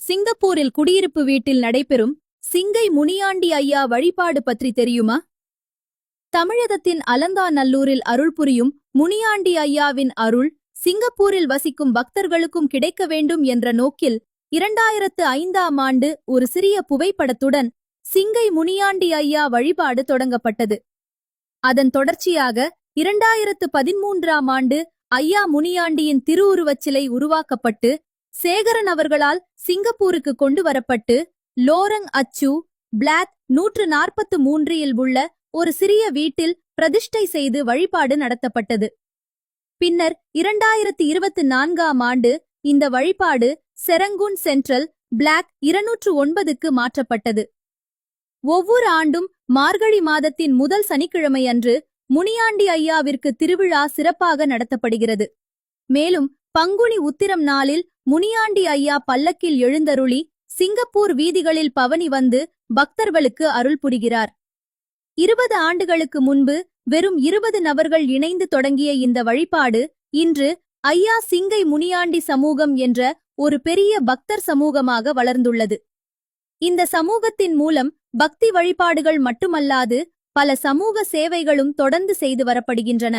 சிங்கப்பூரில் குடியிருப்பு வீட்டில் நடைபெறும் சிங்கை முனியாண்டி ஐயா வழிபாடு பற்றி தெரியுமா? தமிழகத்தின் அலங்காநல்லூரில் அருள் புரியும் முனியாண்டி ஐயாவின் அருள் சிங்கப்பூரில் வசிக்கும் பக்தர்களுக்கும் கிடைக்க வேண்டும் என்ற நோக்கில் 2005ஆம் ஆண்டு ஒரு சிறிய புகைப்படத்துடன் சிங்கை முனியாண்டி ஐயா வழிபாடு தொடங்கப்பட்டது. அதன் தொடர்ச்சியாக 2013ஆம் ஆண்டு ஐயா முனியாண்டியின் திருவுருவச் சிலை உருவாக்கப்பட்டு சேகரன் அவர்களால் சிங்கப்பூருக்கு கொண்டு வரப்பட்டு லோரங் அச்சு பிளாக் 143இல் உள்ள ஒரு சிறிய வீட்டில் பிரதிஷ்டை செய்து வழிபாடு நடத்தப்பட்டது. பின்னர் 2024ஆம் ஆண்டு இந்த வழிபாடு செரங்கூன் சென்ட்ரல் பிளாக் 209க்கு மாற்றப்பட்டது. ஒவ்வொரு ஆண்டும் மார்கழி மாதத்தின் முதல் சனிக்கிழமை அன்று முனியாண்டி ஐயாவிற்கு திருவிழா சிறப்பாக நடத்தப்படுகிறது. மேலும் பங்குனி உத்திரம் நாளில் முனியாண்டி ஐயா பல்லக்கில் எழுந்தருளி சிங்கப்பூர் வீதிகளில் பவனி வந்து பக்தர்களுக்கு அருள் புரிகிறார். 20 ஆண்டுகளுக்கு முன்பு வெறும் 20 நபர்கள் இணைந்து தொடங்கிய இந்த வழிபாடு இன்று ஐயா சிங்கை முனியாண்டி சமூகம் என்ற ஒரு பெரிய பக்தர் சமூகமாக வளர்ந்துள்ளது. இந்த சமூகத்தின் மூலம் பக்தி வழிபாடுகள் மட்டுமல்லாது பல சமூக சேவைகளும் தொடர்ந்து செய்து வரப்படுகின்றன.